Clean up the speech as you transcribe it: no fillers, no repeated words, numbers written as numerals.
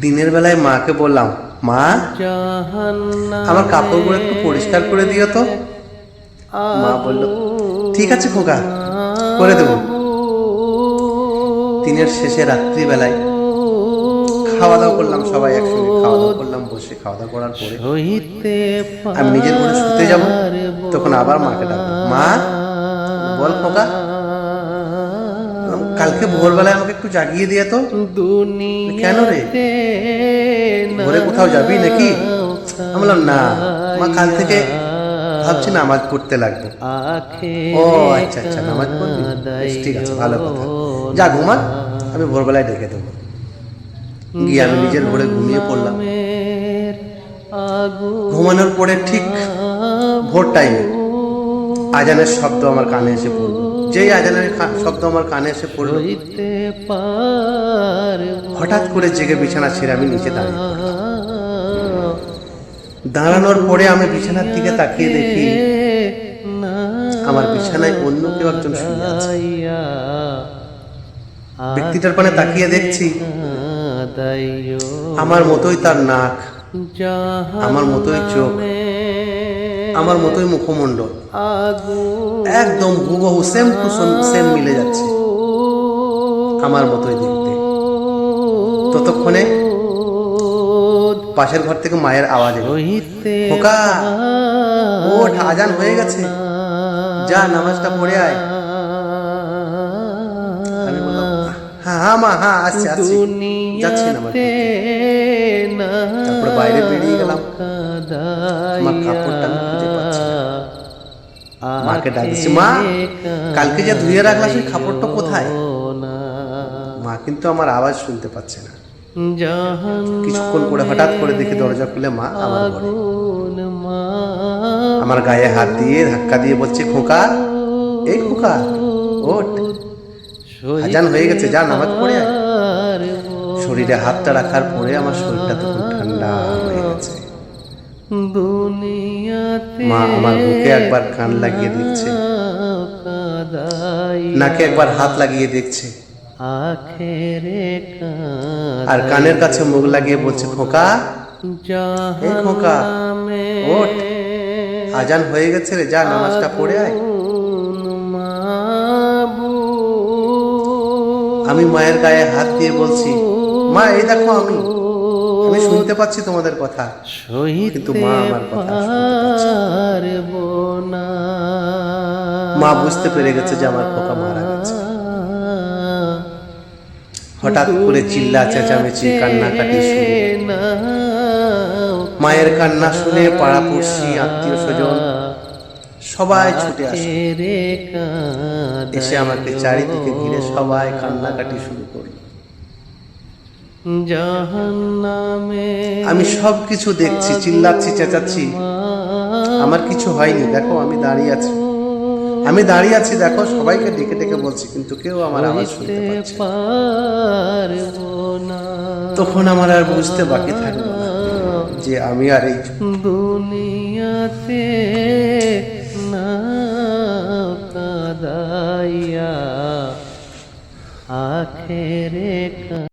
দিনের বেলায় মাকে বললাম, মা আমার কাপড়গুলো একটু পরিষ্কার করে দিও তো। মা বলল, ঠিক আছে খোকা, করে দেবো। দিনের শেষে রাত্রিবেলায় খাওয়া দাওয়া করলাম, সবাই একসঙ্গে খাওয়া দাওয়া করলাম। বসে খাওয়া দাওয়া করার পরে আমি নিজের ঘরে শুতে যাব, তখন আবার মাকে ডাকবো, মা বল খোকা, কালকে ভোরবেলায় আমাকে একটু জাগিয়ে দিয়ে তো। কেন রে, ভোরে কোথাও যাবি নাকি? আমি বললাম, না মা, কাল থেকে ভাবছি নামাজ পড়তে লাগবে। ও আচ্ছা আচ্ছা, নামাজ পড়বি, ঠিক আছে, ভালো কথা, যা ঘুমা, আমি ভোরবেলায় ডেকে দেবো। গিয়ে আমি নিজের ঘরে ঘুমিয়ে পড়লাম। ঘুমানোর পরে ঠিক ভোর টাইমে আজানের শব্দ আমার কানে এসে পড়ল। যেই আজানের শব্দ আমার কানে এসে পড়ল, হঠাৎ করে জেগে বিছানা ছেড়ে আমি নিচে দাঁড়িয়ে পড়লাম। দাঁড়ানোর পরে আমি বিছানার দিকে তাকিয়ে দেখি আমার বিছানায় অন্য কেউ একজন শুয়ে আছে। ব্যক্তিটার পানে তাকিয়ে দেখছি আমার মতোই তার নাক, আমার মতোই চোখ, আমার মতোই মুখমণ্ডল, একদম হুবহু সেম টু সেম মিলে যাচ্ছে, আমার মতোই দেখতে। ততক্ষণে পাশের ঘর থেকে মায়ের আওয়াজ এলো, খোকা ওঠ, আজান হয়ে গেছে, যা নামাজটা পড়ে আয়। আমি বললাম, হ্যাঁ মা, হ্যাঁ আসছি আসছি, যাচ্ছি নামাজ পড়তে। তারপরে বাইরে বেরিয়ে গেলাম, আমার কাপড়টা আমি খুঁজে পাচ্ছি না। মাকে ডাকছি, মা কালকে যে ধুয়ে রাখলা সেই কাপড়টা কোথায়? মা কিন্তু আমার আওয়াজ শুনতে পাচ্ছে না। কিছুক্ষণ পরে হঠাৎ করে দেখি দরজা খুলে মা আমার ঘরে, আমার গায়ে হাত দিয়ে ধাক্কা দিয়ে বলছে, খোকা, এই খোকা ওঠ, আজান হয়ে গেছে, যা নামাজ পড়ে আয়। শরীরে হাতটা রাখার পরে আমার শরীরটা তখন ঠান্ডা হয়ে গেছে। মা আমার বুকে একবার কান লাগিয়ে দেখছে, নাকে একবার হাত লাগিয়ে দেখছে, আর কানের কাছে মুখ লাগিয়ে বলছে, খোকা, এই খোকা ওঠ, আজান হয়ে গেছে রে, যা নামাজটা পড়ে আয়। আমি মায়ের গায়ে হাত দিয়ে বলছি, মা এই দেখো, আমি শুনতে পাচ্ছি তোমাদের কথা, কিন্তু মা আমার কথা শুনতে পাচ্ছে না। মা বুঝতে পেরে গেছে যে আমার খোকা মারা গেছে। হঠাৎ করে চিল্লা চেঁচামেচি, কান্নাকাটি শুরু। মায়ের কান্না শুনে পাড়াপড়শি, আত্মীয় স্বজন সবাই ছুটে আসে, এসে আমাকে চারিদিকে ঘিরে সবাই কান্নাকাটি শুরু করলো। আমি সব কিছু দেখছি, চিল্লাচ্ছি, চেঁচাচ্ছি, আমার কিছু হয়নি, দেখো আমি দাঁড়িয়ে আছি, আমি দাঁড়িয়ে আছি, দেখো সবাইকে ডেকে ডেকে বলছি, কিন্তু কেউ আমার আওয়াজ শুনতে পাচ্ছে না। তখন আমার আর বুঝতে বাকি থাকলো না যে আমি আর এই দুনিয়াতে না কাদাইয়া আখেরে